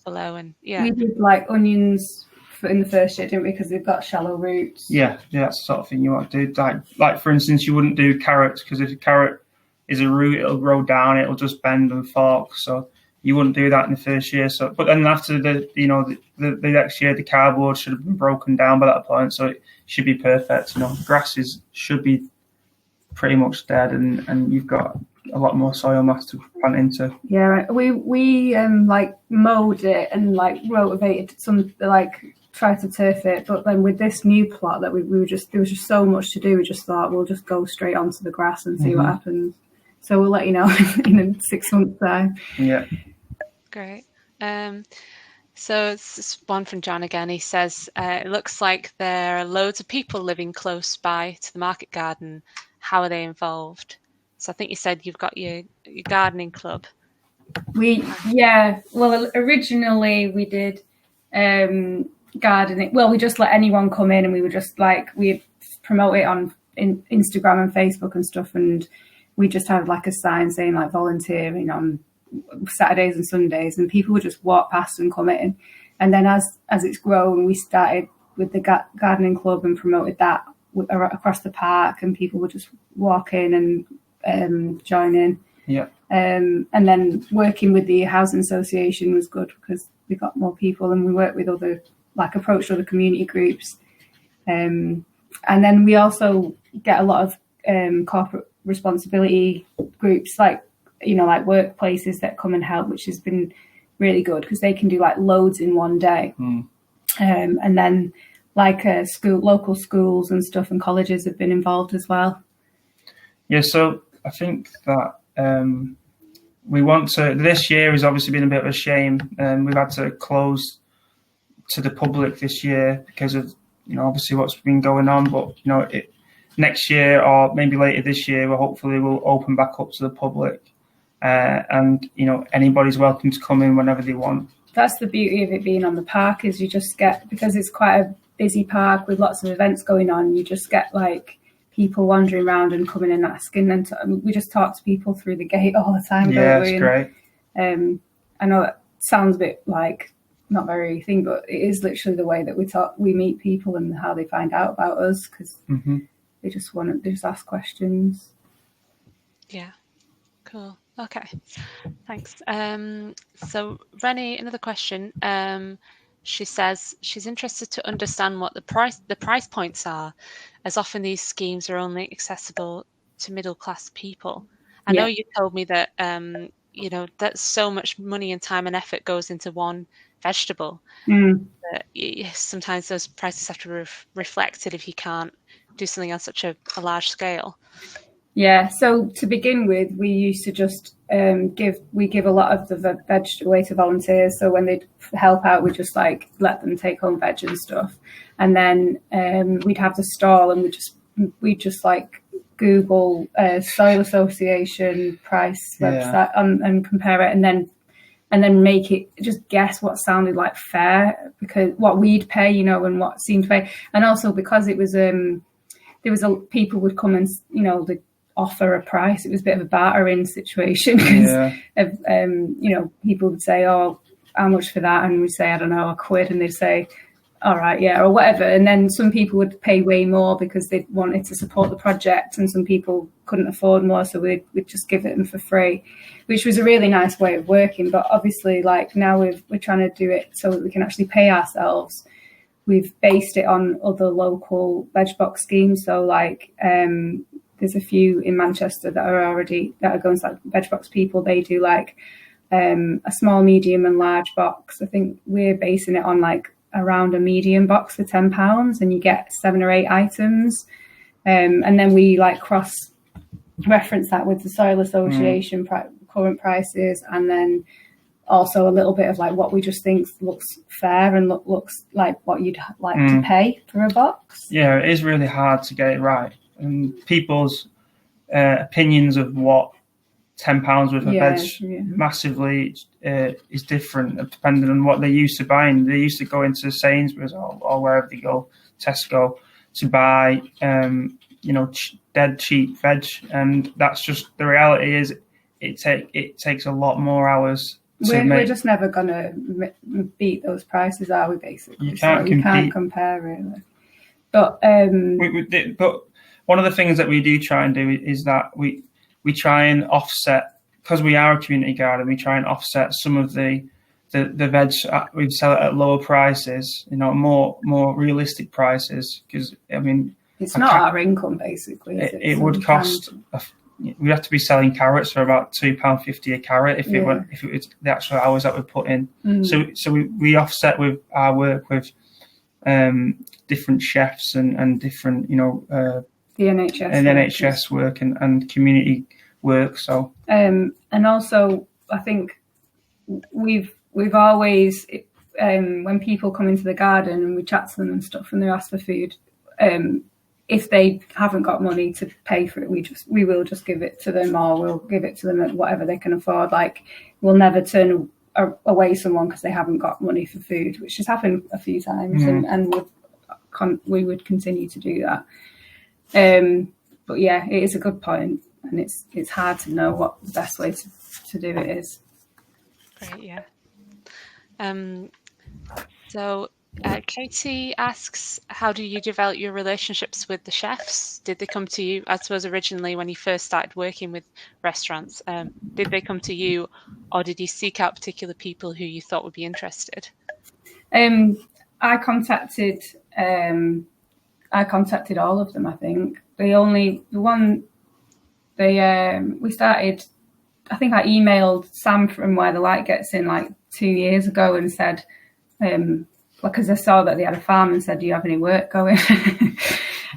below. And we did like onions in the first year, didn't we, because they've got shallow roots. That's the sort of thing you want to do. Like for instance, you wouldn't do carrots, because if a carrot is a root, it'll grow down, it'll just bend and fork, so you wouldn't do that in the first year. So but then after the next year, the cardboard should have been broken down by that point, so it should be perfect. Grasses should be pretty much dead, and you've got a lot more soil mass to plant into. We like mowed it and like rotivated some, like tried to turf it, but then with this new plot that we were just, there was just so much to do, we just thought we'll just go straight onto the grass and see what happens. So we'll let you know in 6 months' time. Great. So it's one from John again. He says, it looks like there are loads of people living close by to the market garden. How are they involved? So I think you said you've got your gardening club. Well, originally we did gardening. Well, we just let anyone come in, and we were just like, we promote it on Instagram and Facebook and stuff, and we just had like a sign saying like volunteering on Saturdays and Sundays, and people would just walk past and come in. And then as it's grown, we started with the gardening club and promoted that across the park, and people would just walk in and join in. And then working with the housing association was good because we got more people, and we worked with approached other community groups. And then we also get a lot of corporate responsibility groups, like workplaces that come and help, which has been really good because they can do like loads in one day. And then like local schools and stuff and colleges have been involved as well. So I think that we want to, this year has obviously been a bit of a shame. We've had to close to the public this year because of, obviously what's been going on. But, next year or maybe later this year, we'll open back up to the public. And, anybody's welcome to come in whenever they want. That's the beauty of it being on the park, is you just get, because it's quite a busy park with lots of events going on, you just get like people wandering around and coming and asking. And we just talk to people through the gate all the time. It's great. I know it sounds a bit like not very thing, but it is literally the way that we meet people and how they find out about us, because they just ask questions. Yeah, cool. Okay, thanks. So Rennie, another question. She says she's interested to understand what the price points are, as often these schemes are only accessible to middle class people. I know you told me that that so much money and time and effort goes into one vegetable. Mm. But sometimes those prices have to be reflected if you can't do something on such a large scale. Yeah, so to begin with, we used to just give a lot of the veg away to volunteers. So when they'd help out, we just like let them take home veg and stuff. And then we'd have the stall, and we just like Google Soil Association price website and compare it, and then make it, just guess what sounded like fair, because what we'd pay, you know, and what seemed fair. And also because it was people would come and, you know, they'd offer a price. It was a bit of a bartering situation, because you know, people would say, oh, how much for that? And we'd say, I don't know, £1, and they'd say, all right, yeah, or whatever. And then some people would pay way more because they wanted to support the project, and some people couldn't afford more, so we'd just give it them for free, which was a really nice way of working. But obviously, like, now we're trying to do it so that we can actually pay ourselves. We've based it on other local veg box schemes. So like there's a few in Manchester that are going to, like, veg box people. They do like a small, medium and large box. I think we're basing it on like around a medium box for £10, and you get 7 or 8 items. And then we like cross reference that with the Soil Association current prices, and then also a little bit of like what we just think looks fair and looks like what you'd like to pay for a box. Yeah, it is really hard to get it right, and people's opinions of what £10 worth of veg massively is different depending on what they're used to buying. They used to go into Sainsbury's or wherever they go, Tesco, to buy you know, dead cheap veg, and that's just the reality. Is it takes a lot more hours. We're just never going to beat those prices, are we, basically? You can't compare, really. But but one of the things that we do try and do is that we try and offset, because we are a community garden, we try and offset some of the veg. We sell it at lower prices, you know, more realistic prices, because, I mean, it's not our income, basically. It would cost... We have to be selling carrots for about £2.50 a carrot if it was the actual hours that we put in. So we offset with our work with different chefs and different, you know, the NHS work and community work. So and also I think we've always when people come into the garden and we chat to them and stuff, and they ask for food, if they haven't got money to pay for it, we will just give it to them, or we'll give it to them at whatever they can afford. Like, we'll never turn away someone because they haven't got money for food, which has happened a few times, and we would continue to do that. But yeah, it is a good point, and it's hard to know what the best way to do it is. Great, yeah. So Katie asks, how do you develop your relationships with the chefs? Did they come to you, I suppose, originally when you first started working with restaurants? Did they come to you, or did you seek out particular people who you thought would be interested? I contacted all of them. I think we started. I think I emailed Sam from Where the Light Gets In like 2 years ago and said, because I saw that they had a farm, and said, do you have any work going?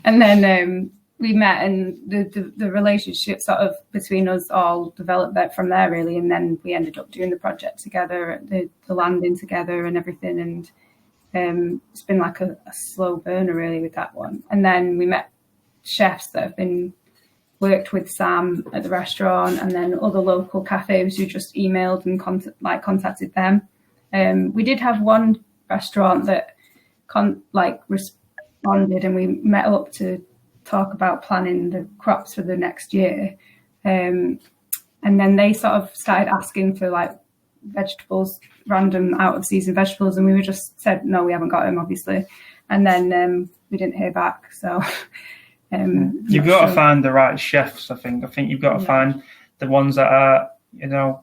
And then we met, and the relationship sort of between us all developed from there, really. And then we ended up doing the project together, the landing together and everything. And it's been like a slow burner, really, with that one. And then we met chefs that have been worked with Sam at the restaurant, and then other local cafes who just emailed and contacted them. We did have one restaurant that responded, and we met up to talk about planning the crops for the next year. And then they sort of started asking for like vegetables, random out of season vegetables, and we were just said, no, we haven't got them, obviously. And then we didn't hear back. So you've got to find the right chefs. I think you've got to find the ones that are, you know,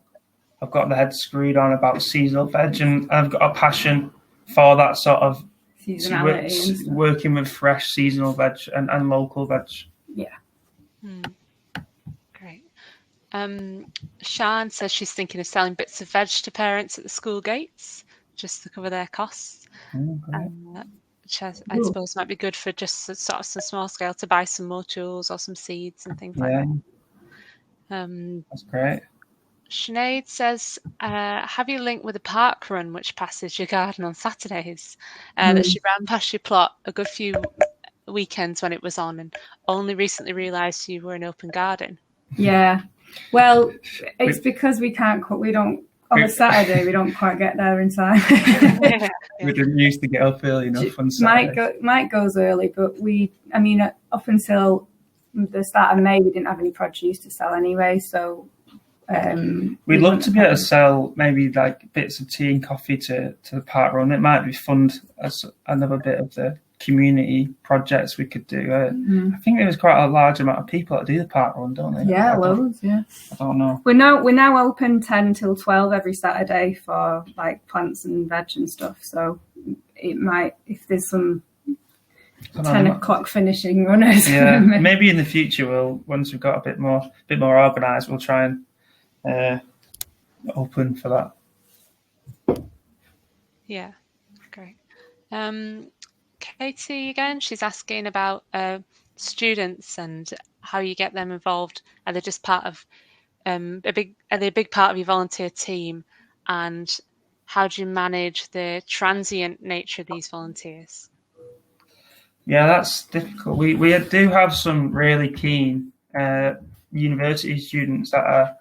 I've got the head screwed on about seasonal veg, and I've got a passion for that sort of seasonality, working with fresh seasonal veg and local veg. Yeah. Great. Sian says she's thinking of selling bits of veg to parents at the school gates. just to cover their costs. Okay. Which I suppose might be good for just sort of some small scale to buy some more tools or some seeds and things like that. That's great. Sinead says, have you linked with a park run which passes your garden on Saturdays? That she ran past your plot a good few weekends when it was on, and only recently realised you were an open garden. Yeah. Well, it's because we don't, on a Saturday, we don't quite get there in time. We didn't used to get up early enough on Saturday. Mike goes early, but up until the start of May, we didn't have any produce to sell anyway, so... we'd love to be able to sell maybe like bits of tea and coffee to the park run. It might be fun as another bit of the community projects we could do. I think there was quite a large amount of people that do the park run, don't they? Yeah, loads. Yeah. I don't know. We're now open 10 till 12 every Saturday for like plants and veg and stuff. So it might, if there's some 10 o'clock finishing runners. Yeah, maybe in the future once we've got a bit more organised, we'll try and open for that. Yeah, great. Katie again, she's asking about students and how you get them involved. Are they just part of a big part of your volunteer team, and how do you manage the transient nature of these volunteers? Yeah, that's difficult. We do have some really keen university students that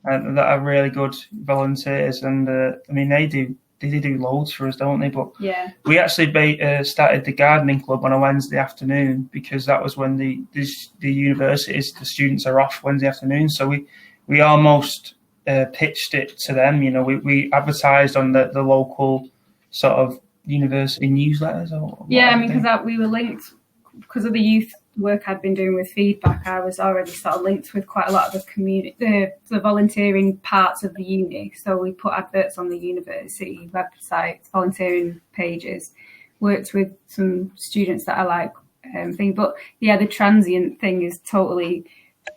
are really good volunteers, and they do loads for us, don't they? But yeah, we actually started the gardening club on a Wednesday afternoon because that was when the universities, the students are off Wednesday afternoon. So we almost pitched it to them. We advertised on the local sort of university newsletters. Because we were linked because of the youth work I'd been doing with feedback. I was already sort of linked with quite a lot of the community, the volunteering parts of the uni. So we put adverts on the university website, volunteering pages, worked with some students that I like thing. But yeah, the transient thing is totally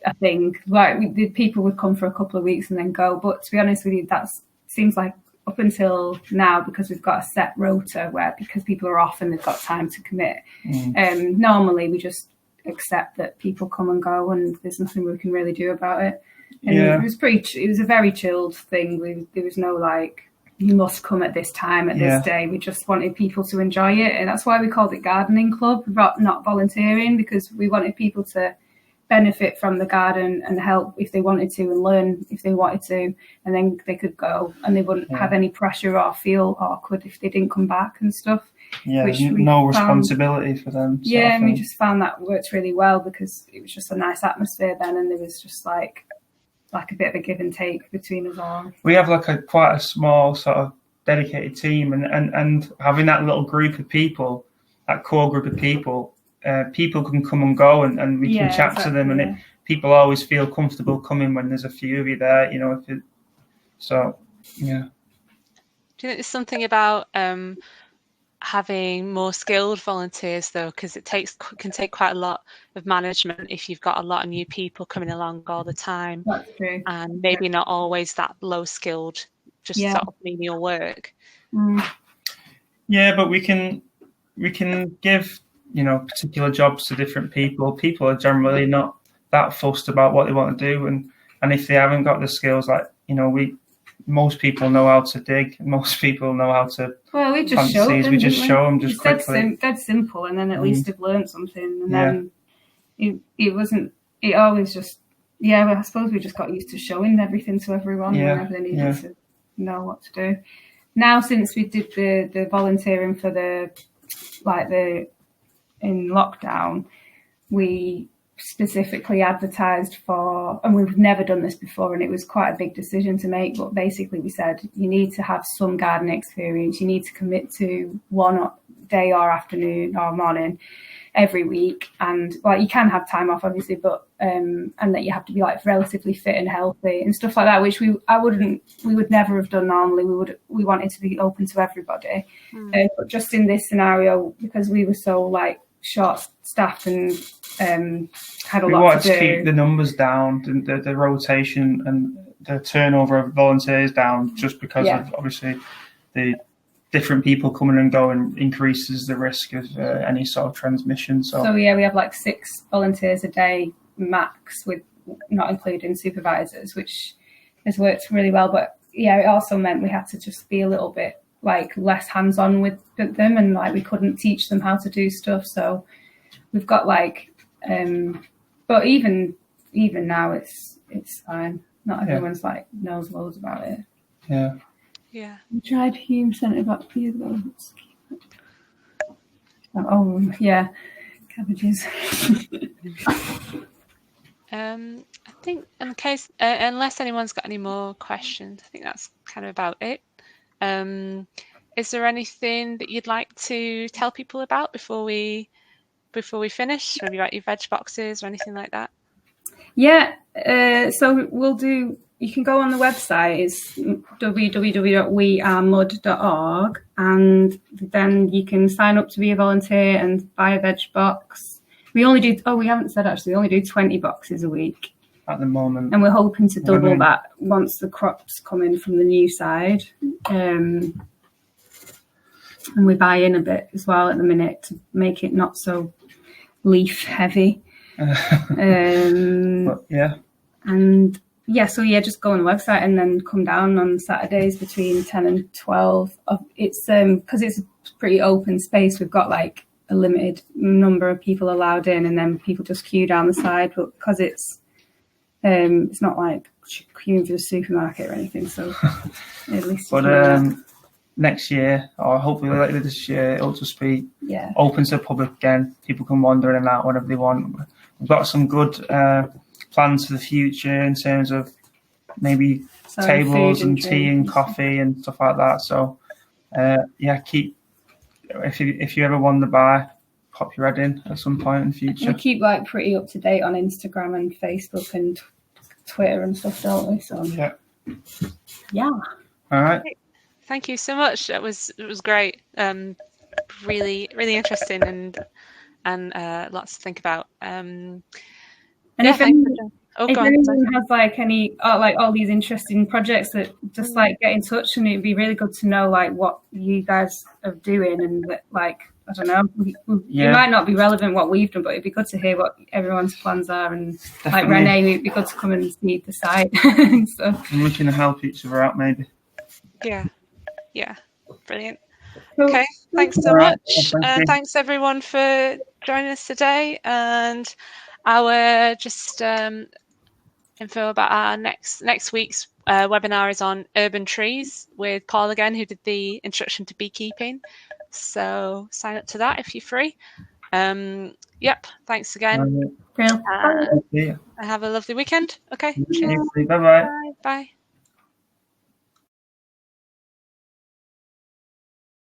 a thing. Like the people would come for a couple of weeks and then go. But to be honest with you, that seems like up until now, because we've got a set rota because people are off and they've got time to commit. Normally we just accept that people come and go and there's nothing we can really do about it. And it was a very chilled thing. There was no like, you must come at this time at this day. We just wanted people to enjoy it, and that's why we called it gardening club, not volunteering, because we wanted people to benefit from the garden and help if they wanted to and learn if they wanted to, and then they could go and they wouldn't have any pressure or feel awkward if they didn't come back and stuff. No responsibility for them. And we just found that worked really well because it was just a nice atmosphere then, and there was just like a bit of a give and take between us all. We have like quite a small sort of dedicated team, and having that little group of people, that core group of people, people can come and go and we can chat to them, and people always feel comfortable coming when there's a few of you there, Do you think there's something about having more skilled volunteers though, because it can take quite a lot of management if you've got a lot of new people coming along all the time? That's true. And maybe not always that low skilled, just sort of menial work. But we can give particular jobs to different people. People are generally not that fussed about what they want to do, and if they haven't got the skills, most people know how to dig. Most people know how to. Well, we just show them. We just show them just quickly. Dead simple, and then at least they've learned something. And then it wasn't. It always just. Yeah, well, I suppose we just got used to showing everything to everyone whenever they needed to know what to do. Now, since we did the volunteering for in lockdown, we specifically advertised for, and we've never done this before, and it was quite a big decision to make, but basically we said you need to have some garden experience, you need to commit to one day or afternoon or morning every week, and you can have time off obviously, but and that you have to be relatively fit and healthy and stuff like that, which we would never have done normally. We wanted to be open to everybody, but just in this scenario, because we were so short staffed and had a lot to do. We wanted to keep the numbers down, the rotation and the turnover of volunteers down, just because of obviously the different people coming and going increases the risk of any sort of transmission. So yeah, we have like 6 volunteers a day max, with not including supervisors, which has worked really well. But yeah, it also meant we had to just be a little bit like less hands-on with them, and like we couldn't teach them how to do stuff. So we've got like, but even now it's fine. Not everyone's like knows loads about it. Yeah. Yeah. We tried Hume Centre back for you. Oh yeah, cabbages. I think in case, unless anyone's got any more questions, I think that's kind of about it. Is there anything that you'd like to tell people about before we finish? Maybe about your veg boxes or anything like that? Yeah, so we'll do. You can go on the website. It's www.wearemud.org, and then you can sign up to be a volunteer and buy a veg box. We only do. Oh, we haven't said actually. We only do 20 boxes a week at the moment, and we're hoping to double that once the crops come in from the new side. And we buy in a bit as well at the minute to make it not so leaf heavy. But yeah. And yeah, so yeah, just go on the website and then come down on Saturdays between 10 and 12. It's because it's a pretty open space. We've got like a limited number of people allowed in, and then people just queue down the side. But because it's not like queuing for the supermarket or anything, so at least. But next year, or hopefully later this year, it'll just be open to the public again. People can wander in and out whenever they want. We've got some good plans for the future in terms of maybe tables and tea and coffee and stuff like that. So keep if you ever wander by, pop your head in at some point in the future. We keep like pretty up to date on Instagram and Facebook and Twitter and stuff, don't we? So yeah. All right. Thank you so much. It was great. Really interesting and lots to think about. And if anyone has like any like all these interesting projects, that just like get in touch, and it'd be really good to know like what you guys are doing, and like I don't know, it might not be relevant what we've done, but it'd be good to hear what everyone's plans are, and definitely. Like Renee, it'd be good to come and see the site and stuff. And we can help each other out maybe. Yeah, brilliant. Okay, thanks so much. Thanks everyone for joining us today, and our just info about our next week's webinar is on urban trees with Paul again, who did the introduction to beekeeping. So sign up to that if you're free. Thanks again. Have a lovely weekend. Okay. Cheers. Bye. Bye.